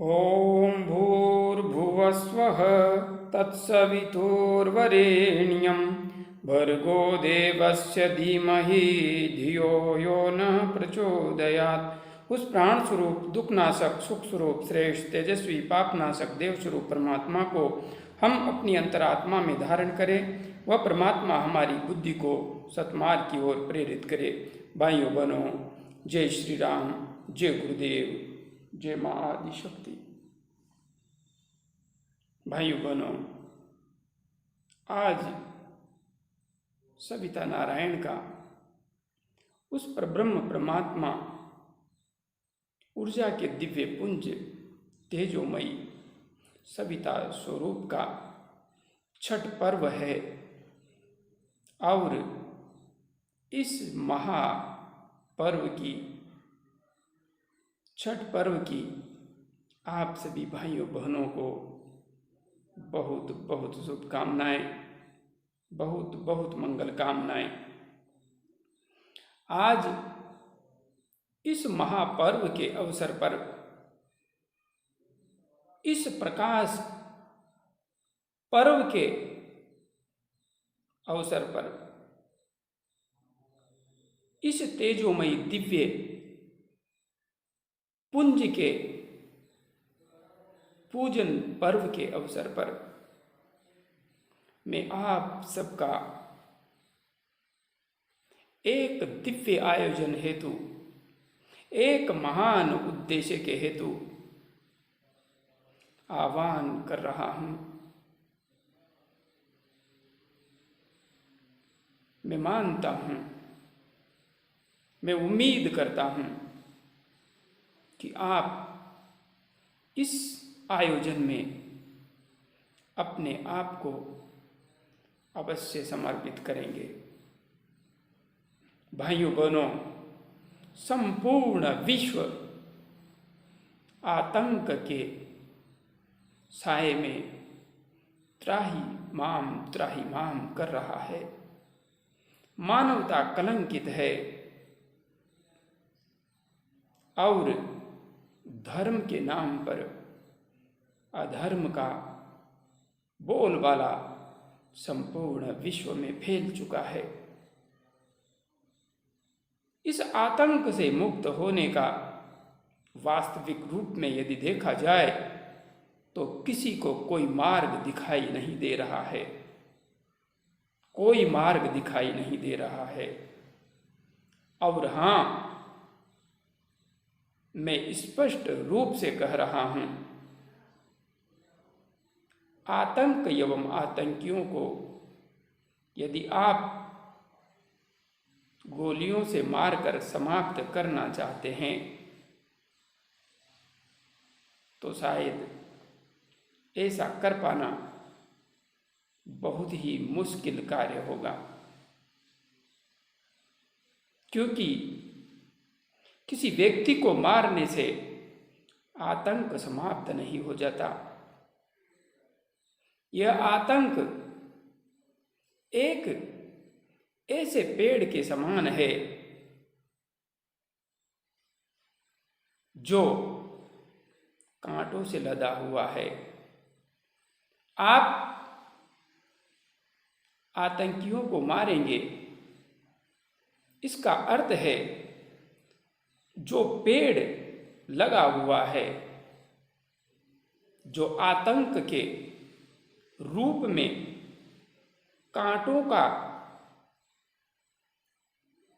ॐ भूर्भुवस्वः तत्सवितुर्वरेण्यं भर्गो देवस्य धीमहि धियो यो न प्रचोदयात्। उस प्राण स्वरूप दुखनाशक सुख स्वरूप श्रेष्ठ तेजस्वी पापनाशक देव स्वरूप परमात्मा को हम अपनी अंतरात्मा में धारण करें। वह परमात्मा हमारी बुद्धि को सत्मार्ग की ओर प्रेरित करे। भाइयों बहनों, जय श्री राम, जय गुरुदेव, जय माँ आदि शक्ति। भाइयों बहनों, आज सविता नारायण का उस परब्रह्म परमात्मा ऊर्जा के दिव्य पुंज तेजोमयी सविता स्वरूप का छठ पर्व है और इस महापर्व की छठ पर्व की आप सभी भाइयों बहनों को बहुत बहुत शुभकामनाएं, बहुत बहुत मंगल कामनाएं। आज इस महापर्व के अवसर पर, इस प्रकाश पर्व के अवसर पर, इस तेजोमयी दिव्य पुंज के पूजन पर्व के अवसर पर मैं आप सबका एक दिव्य आयोजन हेतु, एक महान उद्देश्य के हेतु आह्वान कर रहा हूं। मैं मानता हूं, मैं उम्मीद करता हूं कि आप इस आयोजन में अपने आप को अवश्य समर्पित करेंगे। भाइयों बहनों, संपूर्ण विश्व आतंक के साए में त्राही माम कर रहा है। मानवता कलंकित है और धर्म के नाम पर अधर्म का बोलबाला संपूर्ण विश्व में फैल चुका है। इस आतंक से मुक्त होने का वास्तविक रूप में यदि देखा जाए तो किसी को कोई मार्ग दिखाई नहीं दे रहा है, कोई मार्ग दिखाई नहीं दे रहा है। और हां, मैं स्पष्ट रूप से कह रहा हूं, आतंक एवं आतंकियों को यदि आप गोलियों से मारकर समाप्त करना चाहते हैं तो शायद ऐसा कर पाना बहुत ही मुश्किल कार्य होगा, क्योंकि किसी व्यक्ति को मारने से आतंक समाप्त नहीं हो जाता। यह आतंक एक ऐसे पेड़ के समान है जो कांटों से लदा हुआ है। आप आतंकियों को मारेंगे, इसका अर्थ है जो पेड़ लगा हुआ है, जो आतंक के रूप में कांटों का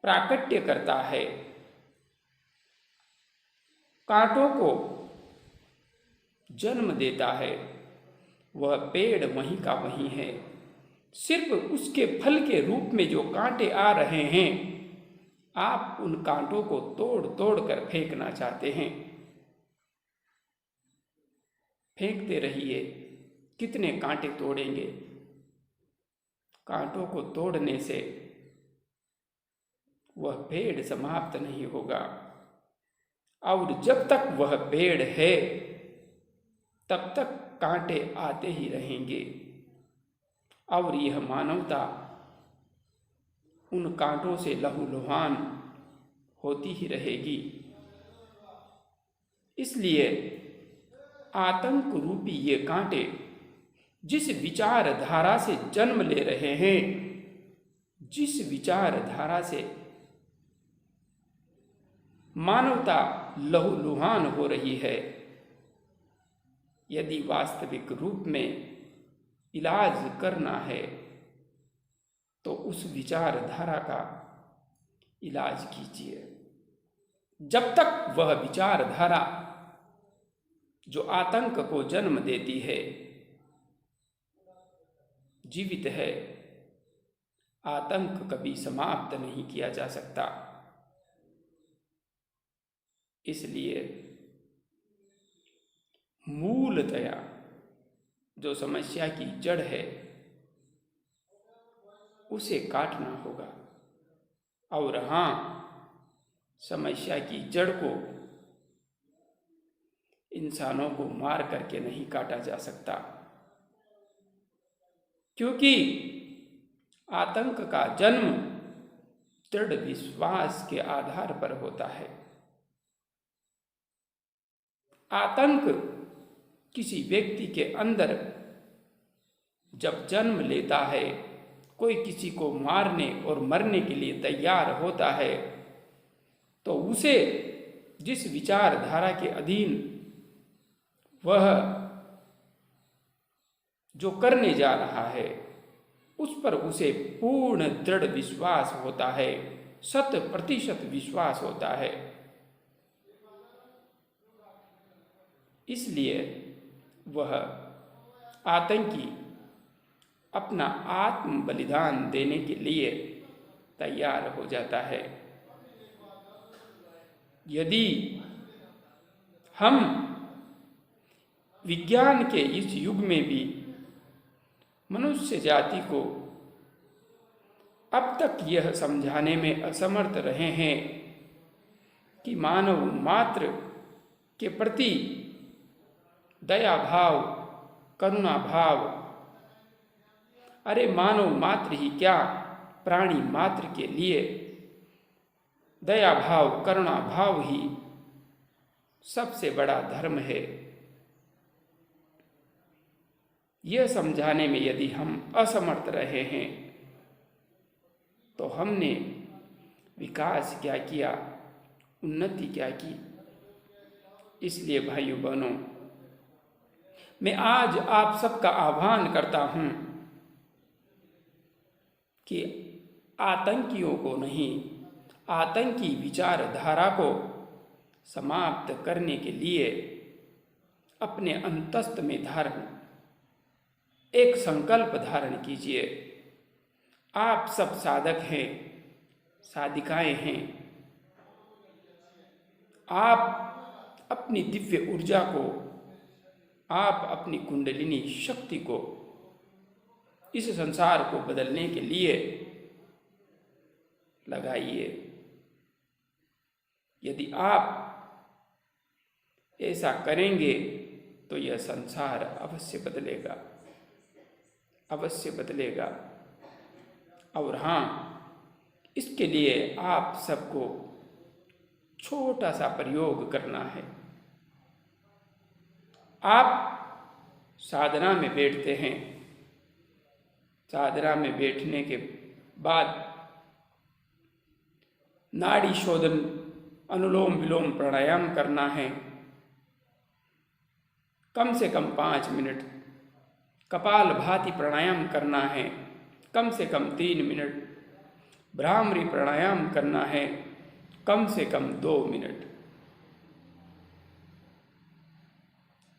प्राकट्य करता है, कांटों को जन्म देता है, वह पेड़ वहीं का वहीं है। सिर्फ उसके फल के रूप में जो कांटे आ रहे हैं, आप उन कांटों को तोड़ तोड़ कर फेंकना चाहते हैं। फेंकते रहिए, कितने कांटे तोड़ेंगे? कांटों को तोड़ने से वह पेड़ समाप्त नहीं होगा, और जब तक वह पेड़ है तब तक कांटे आते ही रहेंगे, और यह मानवता उन कांटों से लहूलुहान होती ही रहेगी। इसलिए आतंक रूपी ये कांटे जिस विचारधारा से जन्म ले रहे हैं, जिस विचारधारा से मानवता लहूलुहान हो रही है, यदि वास्तविक रूप में इलाज करना है तो उस विचारधारा का इलाज कीजिए। जब तक वह विचारधारा जो आतंक को जन्म देती है जीवित है, आतंक कभी समाप्त नहीं किया जा सकता। इसलिए मूलतया जो समस्या की जड़ है उसे काटना होगा। और हाँ, समस्या की जड़ को इंसानों को मार करके नहीं काटा जा सकता, क्योंकि आतंक का जन्म दृढ़ विश्वास के आधार पर होता है। आतंक किसी व्यक्ति के अंदर जब जन्म लेता है, कोई किसी को मारने और मरने के लिए तैयार होता है, तो उसे जिस विचारधारा के अधीन वह जो करने जा रहा है उस पर उसे पूर्ण दृढ़ विश्वास होता है, 100% विश्वास होता है। इसलिए वह आतंकी अपना आत्म बलिदान देने के लिए तैयार हो जाता है। यदि हम विज्ञान के इस युग में भी मनुष्य जाति को अब तक यह समझाने में असमर्थ रहे हैं कि मानव मात्र के प्रति दया भाव, करुणा भाव, अरे मानव मात्र ही क्या, प्राणी मात्र के लिए दया भाव, करुणा भाव ही सबसे बड़ा धर्म है, यह समझाने में यदि हम असमर्थ रहे हैं तो हमने विकास क्या किया, उन्नति क्या की। इसलिए भाइयों बहनों, मैं आज आप सबका आह्वान करता हूं कि आतंकियों को नहीं, आतंकी विचारधारा को समाप्त करने के लिए अपने अंतस्थ में धारण एक संकल्प धारण कीजिए। आप सब साधक हैं, साधिकाएं हैं। आप अपनी दिव्य ऊर्जा को, आप अपनी कुंडलिनी शक्ति को इस संसार को बदलने के लिए लगाइए। यदि आप ऐसा करेंगे तो यह संसार अवश्य बदलेगा, अवश्य बदलेगा। और हाँ, इसके लिए आप सबको छोटा सा प्रयोग करना है। आप साधना में बैठते हैं, साधना में बैठने के बाद नाड़ी शोधन, अनुलोम विलोम प्राणायाम करना है, कम से कम 5 मिनट। कपालभाति प्राणायाम करना है, कम से कम 3 मिनट। भ्रामरी प्राणायाम करना है, कम से कम 2 मिनट।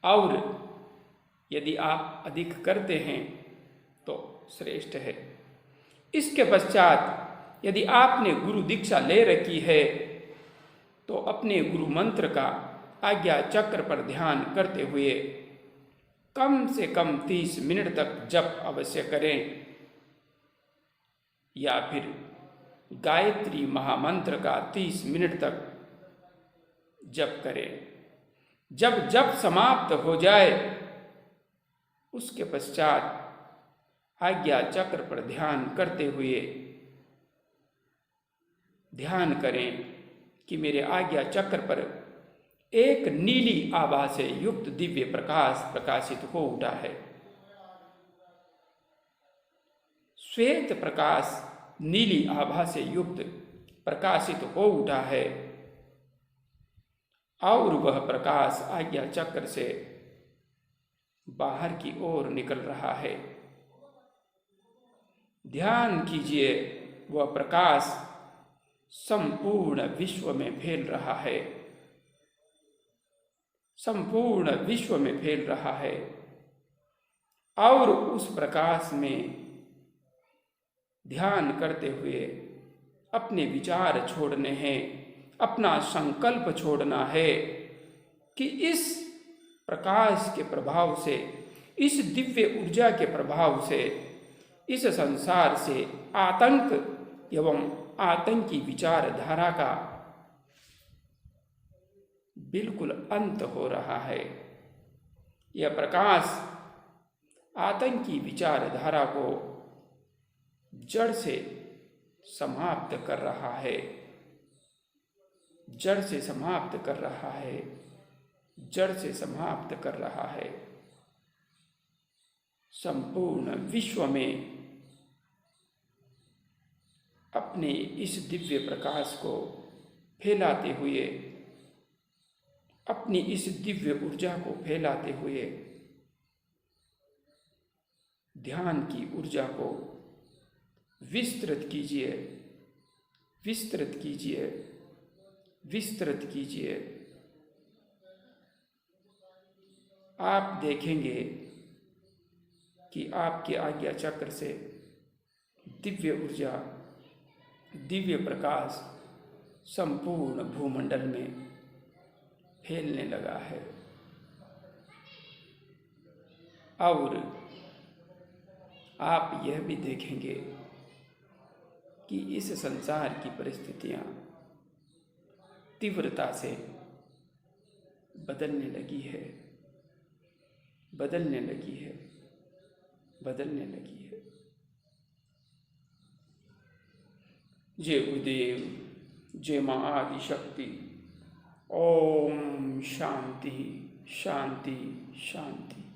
और यदि आप अधिक करते हैं तो श्रेष्ठ है। इसके पश्चात यदि आपने गुरु दीक्षा ले रखी है तो अपने गुरु मंत्र का आज्ञा चक्र पर ध्यान करते हुए कम से कम 30 मिनट तक जप अवश्य करें, या फिर गायत्री महामंत्र का 30 मिनट तक जप करें। जब जप समाप्त हो जाए उसके पश्चात आज्ञा चक्र पर ध्यान करते हुए ध्यान करें कि मेरे आज्ञा चक्र पर एक नीली आभा से युक्त दिव्य प्रकाश प्रकाशित हो उठा है। श्वेत प्रकाश नीली आभा से युक्त प्रकाशित हो उठा है और वह प्रकाश आज्ञा चक्र से बाहर की ओर निकल रहा है। ध्यान कीजिए, वह प्रकाश संपूर्ण विश्व में फैल रहा है, संपूर्ण विश्व में फैल रहा है और उस प्रकाश में ध्यान करते हुए अपने विचार छोड़ने हैं, अपना संकल्प छोड़ना है कि इस प्रकाश के प्रभाव से, इस दिव्य ऊर्जा के प्रभाव से इस संसार से आतंक एवं आतंकी विचारधारा का बिल्कुल अंत हो रहा है। यह प्रकाश आतंकी विचारधारा को जड़ से समाप्त कर रहा है, जड़ से समाप्त कर रहा है, जड़ से समाप्त कर रहा है। संपूर्ण विश्व में अपने इस दिव्य प्रकाश को फैलाते हुए, अपनी इस दिव्य ऊर्जा को फैलाते हुए ध्यान की ऊर्जा को विस्तृत कीजिए, विस्तृत कीजिए, विस्तृत कीजिए। आप देखेंगे कि आपके आज्ञा चक्र से दिव्य ऊर्जा, दिव्य प्रकाश संपूर्ण भूमंडल में फैलने लगा है और आप यह भी देखेंगे कि इस संसार की परिस्थितियां तीव्रता से बदलने लगी है, बदलने लगी है, बदलने लगी है। जय गुरुदेव, जय मां आदि शक्ति। ओम शांति शांति शांति।